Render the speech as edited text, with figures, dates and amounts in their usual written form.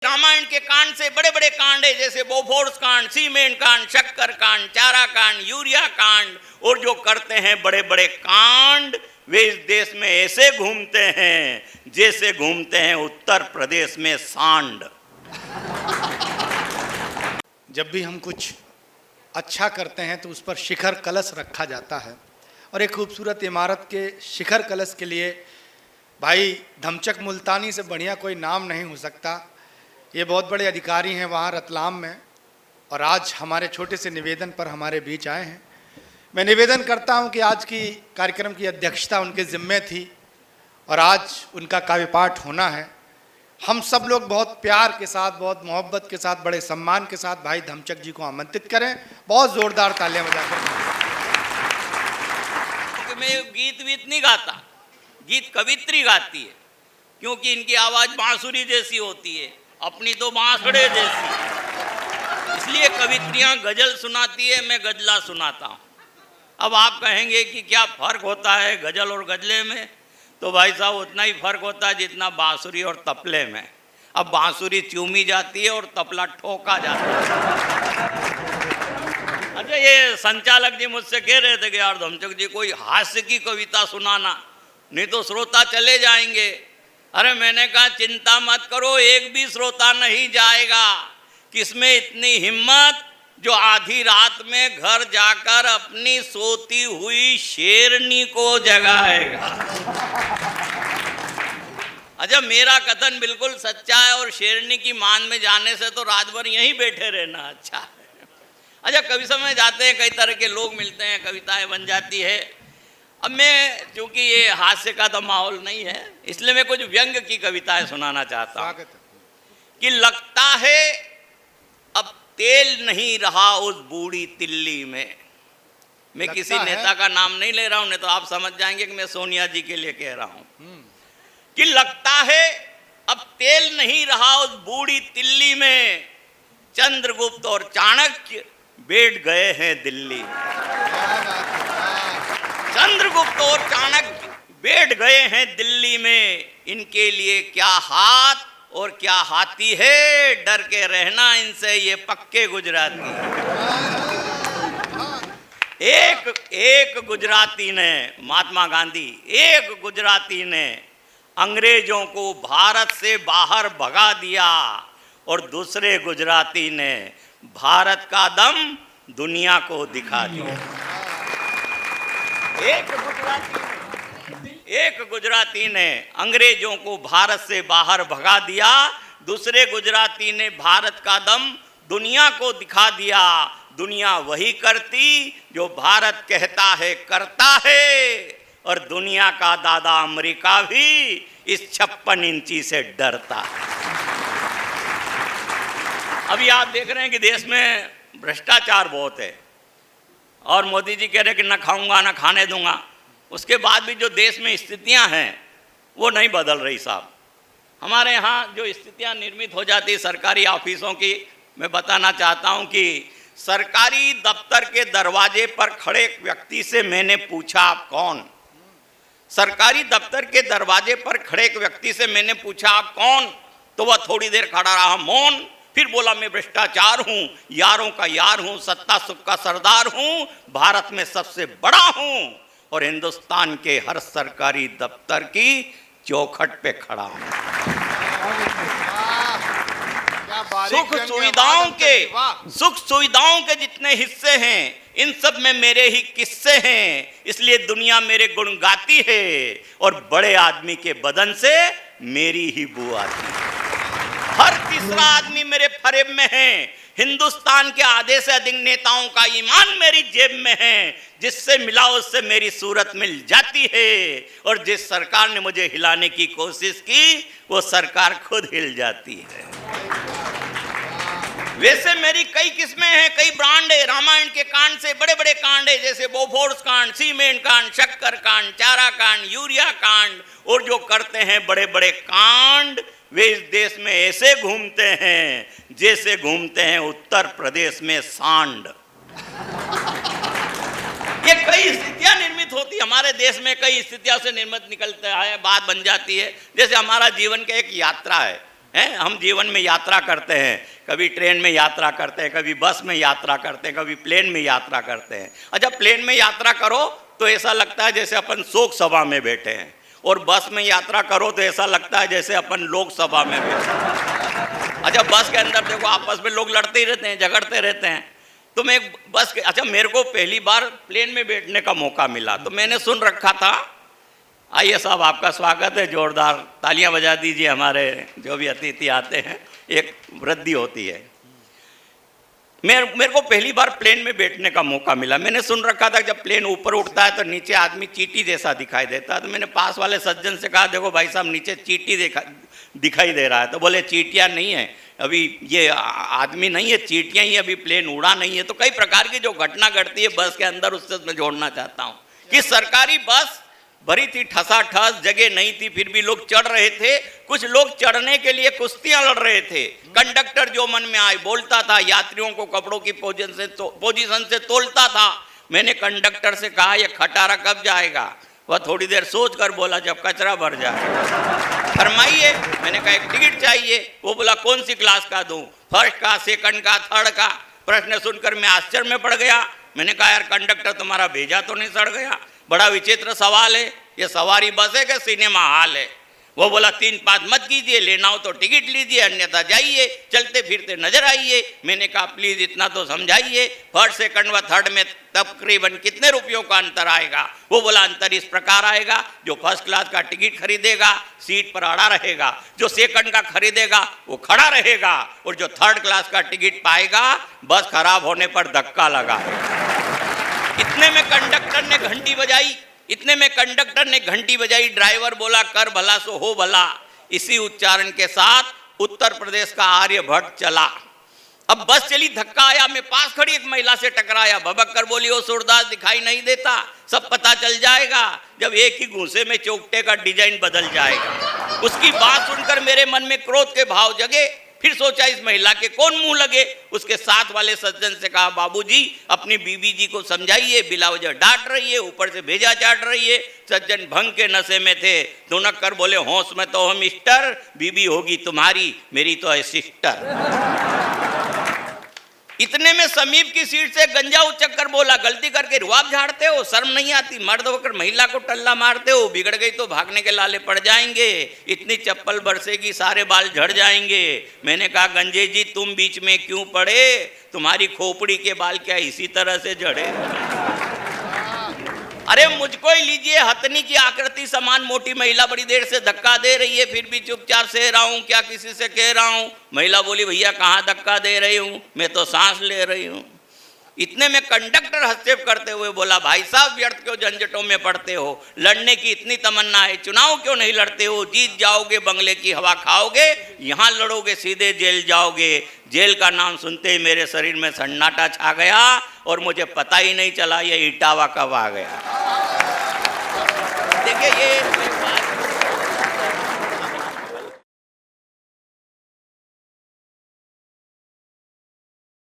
रामायण के कांड से बड़े बड़े कांड है, जैसे बोफोर्स कांड, सीमेंट कांड, शक्कर कांड, चारा कांड, यूरिया कांड, और जो करते हैं बड़े बड़े कांड वे इस देश में ऐसे घूमते हैं जैसे घूमते हैं उत्तर प्रदेश में सांड। जब भी हम कुछ अच्छा करते हैं तो उस पर शिखर कलश रखा जाता है, और एक खूबसूरत इमारत के शिखर कलश के लिए भाई धमचक मुल्तानी से बढ़िया कोई नाम नहीं हो सकता। ये बहुत बड़े अधिकारी हैं वहाँ रतलाम में, और आज हमारे छोटे से निवेदन पर हमारे बीच आए हैं। मैं निवेदन करता हूँ कि आज की कार्यक्रम की अध्यक्षता उनके ज़िम्मे थी और आज उनका काव्य पाठ होना है। हम सब लोग बहुत प्यार के साथ, बहुत मोहब्बत के साथ, बड़े सम्मान के साथ भाई धमचक जी को आमंत्रित करें। बहुत ज़ोरदार तालियां बजाकर। मैं गीत वीत नहीं गाता, गीत कवित्री गाती है, क्योंकि इनकी आवाज़ बांसुरी जैसी होती है, अपनी तो बांसुड़े जैसी, इसलिए कवित्रियाँ गजल सुनाती है, मैं गजला सुनाता हूँ। अब आप कहेंगे कि क्या फ़र्क होता है गजल और गजले में, तो भाई साहब उतना ही फ़र्क होता है जितना बांसुरी और तबले में। अब बांसुरी चूमी जाती है और तबला ठोका जाता है। अच्छा, ये संचालक जी मुझसे कह रहे थे कि यार धमचक जी कोई हास्य की कविता सुनाना, नहीं तो श्रोता चले जाएंगे। अरे मैंने कहा चिंता मत करो, एक भी श्रोता नहीं जाएगा। किसमें इतनी हिम्मत जो आधी रात में घर जाकर अपनी सोती हुई शेरनी को जगाएगा। अच्छा, मेरा कथन बिल्कुल सच्चा है, और शेरनी की मान में जाने से तो रात भर यहीं बैठे रहना अच्छा है। अच्छा, कभी समय जाते हैं, कई तरह के लोग मिलते हैं, कविताएं बन जाती है। अब मैं, चूंकि ये हास्य का तो माहौल नहीं है, इसलिए मैं कुछ व्यंग की कविताएं सुनाना चाहता हूँ कि लगता है अब तेल नहीं रहा उस बूढ़ी तिल्ली में। मैं किसी नेता का नाम नहीं ले रहा हूँ, नहीं तो आप समझ जाएंगे कि मैं सोनिया जी के लिए कह रहा हूँ कि लगता है अब तेल नहीं रहा उस बूढ़ी तिल्ली में, चंद्रगुप्त और चाणक्य बैठ गए हैं दिल्ली में। चंद्रगुप्त और चाणक्य बैठ गए हैं दिल्ली में, इनके लिए क्या हाथ और क्या हाथी है, डर के रहना इनसे ये पक्के गुजराती। एक गुजराती ने, महात्मा गांधी, एक गुजराती ने अंग्रेजों को भारत से बाहर भगा दिया, और दूसरे गुजराती ने भारत का दम दुनिया को दिखा दिया। एक गुजराती ने अंग्रेजों को भारत से बाहर भगा दिया, दूसरे गुजराती ने भारत का दम दुनिया को दिखा दिया। दुनिया वही करती जो भारत कहता है करता है, और दुनिया का दादा अमेरिका भी इस 56 इंची से डरता है। अभी आप देख रहे हैं कि देश में भ्रष्टाचार बहुत है, और मोदी जी कह रहे हैं कि न खाऊंगा न खाने दूंगा। उसके बाद भी जो देश में स्थितियां हैं वो नहीं बदल रही साहब। हमारे यहाँ जो स्थितियां निर्मित हो जाती सरकारी ऑफिसों की, मैं बताना चाहता हूँ कि सरकारी दफ्तर के दरवाजे पर खड़े एक व्यक्ति से मैंने पूछा आप कौन। सरकारी दफ्तर के दरवाजे पर खड़े एक व्यक्ति से मैंने पूछा आप कौन, तो वह थोड़ी देर खड़ा रहा मौन, फिर बोला मैं भ्रष्टाचार हूँ, यारों का यार हूँ, सत्ता सुख का सरदार हूँ, भारत में सबसे बड़ा हूँ, और हिंदुस्तान के हर सरकारी दफ्तर की चौखट पे खड़ा हूँ। सुख सुविधाओं के जितने हिस्से हैं, इन सब में मेरे ही किस्से हैं, इसलिए दुनिया मेरे गुण गाती है, और बड़े आदमी के बदन से मेरी ही बू आती है। हर तीसरा आदमी मेरे फरेब में है। हिंदुस्तान के आधे से अधिक नेताओं का ईमान मेरी जेब में है, जिससे मिला उससे मेरी सूरत मिल जाती है, और जिस सरकार ने मुझे हिलाने की कोशिश की वो सरकार खुद हिल जाती है। वैसे मेरी कई किस्में हैं, कई ब्रांड है। रामायण के कांड से बड़े बड़े कांड है, जैसे बोफोर्स कांड, सीमेंट कांड, शक्कर कांड, चारा कांड, यूरिया कांड, और जो करते हैं बड़े बड़े कांड वे इस देश में ऐसे घूमते हैं जैसे घूमते हैं उत्तर प्रदेश में सांड। ये कई स्थितियां निर्मित होती, हमारे देश में कई स्थितियों से निर्मित निकलता है, बात बन जाती है। जैसे हमारा जीवन का एक यात्रा है, हैं। हम जीवन में यात्रा करते हैं, कभी ट्रेन में यात्रा करते हैं, कभी बस में यात्रा करते हैं, कभी प्लेन में यात्रा करते हैं। अच्छा, प्लेन में यात्रा करो तो ऐसा लगता है जैसे अपन शोक सभा में बैठे हैं, और बस में यात्रा करो तो ऐसा लगता है जैसे अपन लोकसभा में बैठे हैं। अच्छा, बस के अंदर देखो आपस में लोग लड़ते ही रहते हैं, झगड़ते रहते हैं। तो मैं बस के, अच्छा मेरे को पहली बार प्लेन में बैठने का मौका मिला तो मैंने सुन रखा था। आइए साहब, आपका स्वागत है, जोरदार तालियां बजा दीजिए। हमारे जो भी अतिथि आते हैं एक वृद्धि होती है। मेरे को पहली बार प्लेन में बैठने का मौका मिला। मैंने सुन रखा था जब प्लेन ऊपर उठता है तो नीचे आदमी चींटी जैसा दिखाई देता है। तो मैंने पास वाले सज्जन से कहा, देखो भाई साहब नीचे चींटी दिखाई दे रहा है। तो बोले चींटियाँ नहीं है, अभी ये आदमी नहीं है, चींटियाँ ही, अभी प्लेन उड़ा नहीं है। तो कई प्रकार की जो घटना घटती है बस के अंदर, उससे मैं जोड़ना चाहता हूँ कि सरकारी बस भरी थी, ठसाठस, जगह नहीं थी, फिर भी लोग चढ़ रहे थे। कुछ लोग चढ़ने के लिए कुश्तियां लड़ रहे थे। कंडक्टर जो मन में आए बोलता था, यात्रियों को कपड़ों की पोजीशन से तोलता था। मैंने कंडक्टर से कहा, यह खटारा कब जाएगा? वह थोड़ी देर सोच कर बोला, जब कचरा भर जाए। फरमाइए। मैंने कहा एक टिकट चाहिए। वो बोला कौन सी क्लास का दूं, फर्स्ट का, सेकंड का, थर्ड का? प्रश्न सुनकर मैं आश्चर्य में पड़ गया। मैंने कहा यार कंडक्टर, तुम्हारा भेजा तो नहीं सड़ गया? बड़ा विचित्र सवाल है, ये सवारी बस है कि सिनेमा हॉल है? वो बोला 3-5 मत कीजिए, लेना हो तो टिकट लीजिए, अन्यथा जाइए, चलते फिरते नजर आइए। मैंने कहा प्लीज इतना तो समझाइए, फर्स्ट, सेकंड व थर्ड में तकरीबन कितने रुपयों का अंतर आएगा? वो बोला अंतर इस प्रकार आएगा, जो फर्स्ट क्लास का टिकट खरीदेगा सीट पर अड़ा रहेगा, जो सेकंड का खरीदेगा वो खड़ा रहेगा, और जो थर्ड क्लास का टिकट पाएगा बस खराब होने पर धक्का लगाएगा। इतने में कंडक्टर ने घंटी बजाई, ड्राइवर बोला कर भला सो हो भला। इसी उच्चारण के साथ उत्तर प्रदेश का आर्यभट्ट चला। अब बस चली, धक्का आया, मैं पास खड़ी एक महिला से टकराया, भबक कर बोली, ओ सूरदास दिखाई नहीं देता? सब पता चल जाएगा जब एक ही घूंसे में चौकटे का डिजाइन बदल जाएगा। उसकी बात सुनकर मेरे मन में क्रोध के भाव जगे। फिर सोचा इस महिला के कौन मुंह लगे। उसके साथ वाले सज्जन से कहा, बाबूजी अपनी बीबी जी को समझाइए, बिला वजह डांट रही है, ऊपर से भेजा चाट रही है। सज्जन भंग के नशे में थे, दुनक कर बोले, होश में तो हो मिस्टर, बीबी होगी तुम्हारी, मेरी तो है सिस्टर। इतने में समीप की सीट से गंजा उचक कर बोला, गलती करके रुआब झाड़ते हो, शर्म नहीं आती? मर्द होकर महिला को टल्ला मारते हो, बिगड़ गई तो भागने के लाले पड़ जाएंगे, इतनी चप्पल बरसेगी सारे बाल झड़ जाएंगे। मैंने कहा गंजे जी तुम बीच में क्यों पड़े, तुम्हारी खोपड़ी के बाल क्या इसी तरह से झड़े? अरे मुझको ही लीजिए, हथनी की आकृति समान मोटी महिला बड़ी देर से धक्का दे रही है, फिर भी चुपचाप सह रहा हूं, क्या किसी से कह रहा हूं? महिला बोली, भैया कहाँ धक्का दे रही हूं, मैं तो सांस ले रही हूं। इतने में कंडक्टर हस्तक्षेप करते हुए बोला, भाई साहब व्यर्थ क्यों झंझटों में पड़ते हो, लड़ने की इतनी तमन्ना है, चुनाव क्यों नहीं लड़ते हो? जीत जाओगे बंगले की हवा खाओगे, यहाँ लड़ोगे सीधे जेल जाओगे। जेल का नाम सुनते ही मेरे शरीर में सन्नाटा छा गया और मुझे पता ही नहीं चला ये इटावा कब आ गया।